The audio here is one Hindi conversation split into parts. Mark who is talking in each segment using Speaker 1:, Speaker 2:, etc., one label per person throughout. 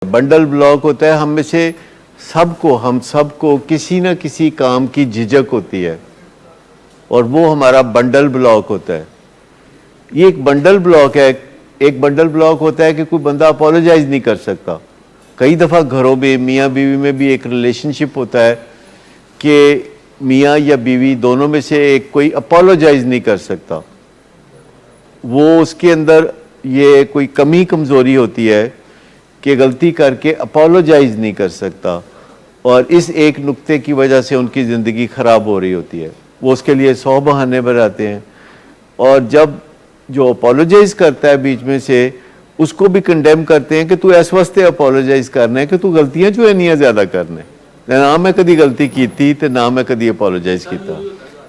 Speaker 1: बंडल ब्लॉक होता है, हम में से हम सबको किसी ना किसी काम की झिझक होती है और वो हमारा बंडल ब्लॉक होता है। ये एक बंडल ब्लॉक है। एक बंडल ब्लॉक होता है कि कोई बंदा अपोलोजाइज नहीं कर सकता। कई दफ़ा घरों में मियाँ बीवी में भी एक रिलेशनशिप होता है कि मियाँ या बीवी दोनों में से एक कोई अपोलोजाइज नहीं कर सकता। वो उसके अंदर ये कोई कमी कमज़ोरी होती है कि गलती करके अपोलोजाइज नहीं कर सकता और इस एक नुक्ते की वजह से उनकी ज़िंदगी ख़राब हो रही होती है। वो उसके लिए 100 बहाने बनाते हैं और जब जो अपोलोजाइज करता है बीच में से उसको भी कंडेम करते हैं कि तू इस वास्ते अपोलोजाइज करना है कि तू गलतियां जो है ज़्यादा करने, ना मैं कभी गलती की थी तो ना मैं कभी अपोलोजाइज किया।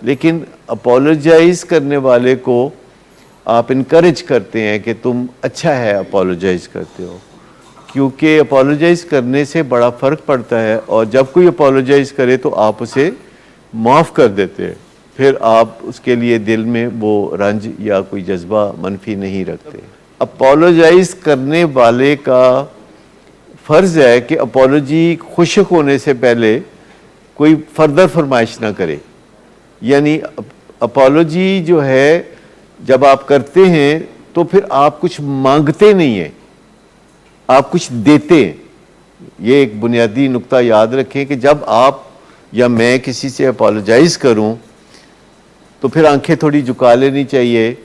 Speaker 1: लेकिन अपोलोजाइज करने वाले को आप इनकरेज करते हैं कि तुम अच्छा है अपोलोजाइज करते हो, क्योंकि अपोलोजाइज करने से बड़ा फ़र्क पड़ता है और जब कोई अपोलोजाइज करे तो आप उसे माफ़ कर देते हैं, फिर आप उसके लिए दिल में वो रंज या कोई जज्बा मनफी नहीं रखते। अपोलोजाइज करने वाले का फ़र्ज़ है कि अपोलॉजी खुशक होने से पहले कोई फर्दर फरमाइश ना करे। यानी अपोलॉजी जो है जब आप करते हैं तो फिर आप कुछ मांगते नहीं हैं, आप कुछ देते हैं। ये एक बुनियादी नुक्ता याद रखें कि जब आप या मैं किसी से अपोलोजाइज़ करूं तो फिर आंखें थोड़ी झुका लेनी चाहिए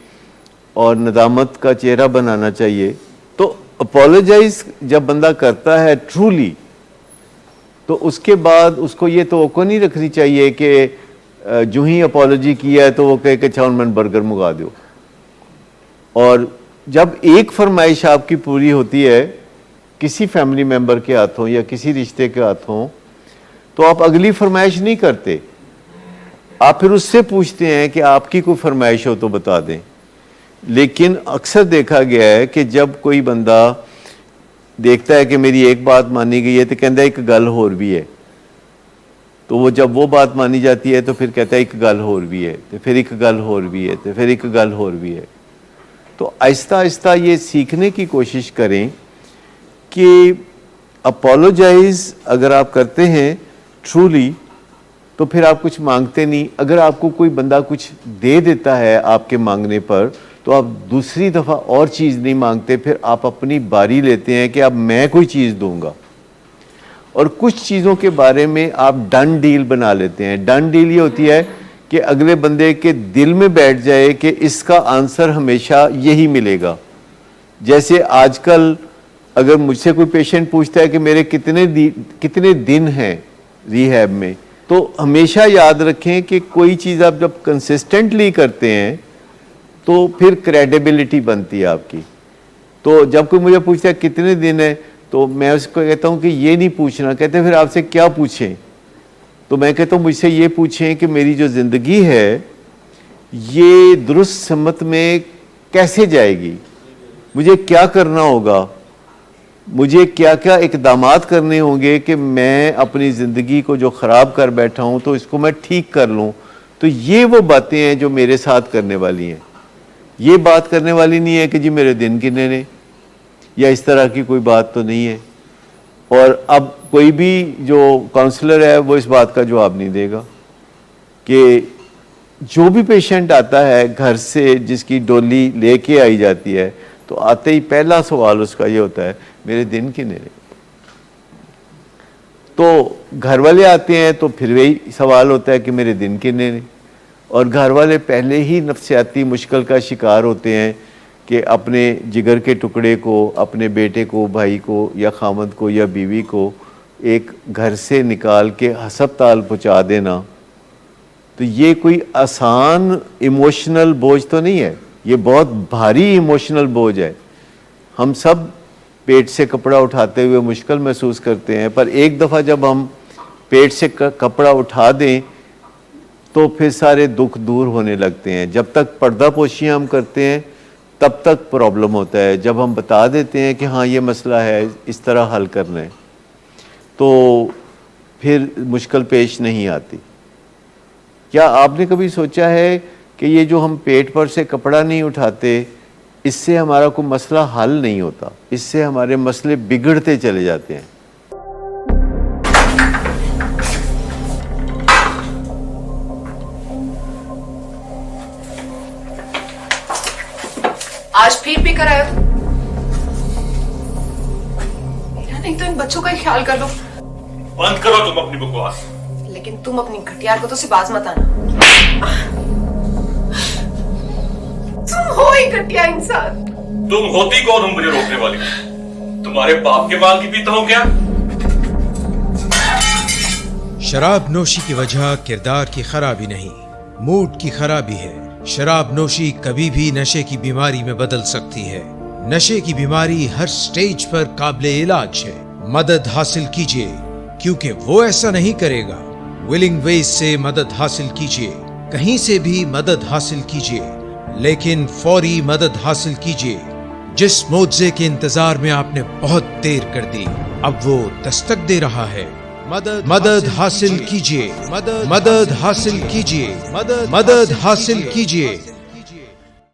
Speaker 1: और नदामत का चेहरा बनाना चाहिए। तो अपोलोजाइज़ जब बंदा करता है ट्रूली तो उसके बाद उसको ये तवक्को नहीं रखनी चाहिए कि जो ही अपोलॉजी किया है तो वो कहे कि अच्छा मैंने बर्गर मंगा दो। और जब एक फरमाइश आपकी पूरी होती है किसी फैमिली मेम्बर के हाथों या किसी रिश्ते के हाथों तो आप अगली फरमाइश नहीं करते, आप फिर उससे पूछते हैं कि आपकी कोई फरमाइश हो तो बता दें। लेकिन अक्सर देखा गया है कि जब कोई बंदा देखता है कि मेरी एक बात मानी गई है तो कहता है एक गल होर भी है, तो वो जब वो बात मानी जाती है तो फिर कहता है एक गल होर भी है, तो फिर एक गल होर भी है, तो फिर एक गल होर भी है। तो आहिस्ता आहिस्ता ये सीखने की कोशिश करें कि अपोलोजाइज अगर आप करते हैं ट्रूली तो फिर आप कुछ मांगते नहीं। अगर आपको कोई बंदा कुछ दे देता है आपके मांगने पर तो आप दूसरी दफ़ा और चीज़ नहीं मांगते, फिर आप अपनी बारी लेते हैं कि अब मैं कोई चीज़ दूंगा। और कुछ चीज़ों के बारे में आप डन डील बना लेते हैं। डन डील ये होती है कि अगले बंदे के दिल में बैठ जाए कि इसका आंसर हमेशा यही मिलेगा। जैसे आजकल अगर मुझसे कोई पेशेंट पूछता है कि मेरे कितने दिन हैं रिहैब में, तो हमेशा याद रखें कि कोई चीज़ आप जब कंसिस्टेंटली करते हैं तो फिर क्रेडिबिलिटी बनती है आपकी। तो जब कोई मुझे पूछता है कितने दिन है तो मैं उसको कहता हूँ कि ये नहीं पूछना। कहते फिर आपसे क्या पूछें? तो मैं कहता हूँ मुझसे ये पूछें कि मेरी जो ज़िंदगी है ये दुरुस्त सम्मत में कैसे जाएगी, मुझे क्या करना होगा, मुझे क्या क्या इक़दामात करने होंगे कि मैं अपनी ज़िंदगी को जो ख़राब कर बैठा हूँ तो इसको मैं ठीक कर लूँ। तो ये वो बातें हैं जो मेरे साथ करने वाली हैं। ये बात करने वाली नहीं है कि जी मेरे दिन गिने ने, या इस तरह की कोई बात तो नहीं है। और अब कोई भी जो काउंसलर है वो इस बात का जवाब नहीं देगा कि जो भी पेशेंट आता है घर से जिसकी डोली लेके आई जाती है तो आते ही पहला सवाल उसका ये होता है मेरे दिन कितने ने। तो घर वाले आते हैं तो फिर वही सवाल होता है कि मेरे दिन कितने ने। और घर वाले पहले ही नफ्सियाती मुश्किल का शिकार होते हैं कि अपने जिगर के टुकड़े को, अपने बेटे को, भाई को या खामद को या बीवी को एक घर से निकाल के हस्पताल पहुंचा देना, तो ये कोई आसान इमोशनल बोझ तो नहीं है, ये बहुत भारी इमोशनल बोझ है। हम सब पेट से कपड़ा उठाते हुए मुश्किल महसूस करते हैं, पर एक दफ़ा जब हम पेट से कपड़ा उठा दें तो फिर सारे दुख दूर होने लगते हैं। जब तक पर्दा पोशी हम करते हैं तब तक प्रॉब्लम होता है। जब हम बता देते हैं कि हाँ ये मसला है, इस तरह हल करना है, तो फिर मुश्किल पेश नहीं आती। क्या आपने कभी सोचा है कि ये जो हम पेट पर से कपड़ा नहीं उठाते इससे हमारा कोई मसला हल नहीं होता, इससे हमारे मसले बिगड़ते चले जाते हैं।
Speaker 2: आज फिर भी कराया तो मेरा नहीं तो इन बच्चों का ही ख्याल कर लो।
Speaker 3: बंद करो तुम अपनी बकवास।
Speaker 2: लेकिन तुम अपनी घटियार को तो से बाज मत आना। तुम हो ही घटिया इंसान।
Speaker 3: तुम होती कौन हो मुझे रोकने वाली? तुम्हारे बाप के माल की पीता हूं क्या?
Speaker 4: शराब नोशी की वजह किरदार की खराबी नहीं, मूड की खराबी है। शराब नोशी कभी भी नशे की बीमारी में बदल सकती है। नशे की बीमारी हर स्टेज पर काबिले इलाज है। मदद हासिल कीजिए, क्योंकि वो ऐसा नहीं करेगा। विलिंग वेज से मदद हासिल कीजिए, कहीं से भी मदद हासिल कीजिए, लेकिन फौरी मदद हासिल कीजिए। जिस मुआवजे के इंतजार में आपने बहुत देर कर दी, अब वो दस्तक दे रहा है। मदद हासिल कीजिए, मदद हासिल कीजिए, मदद हासिल कीजिए।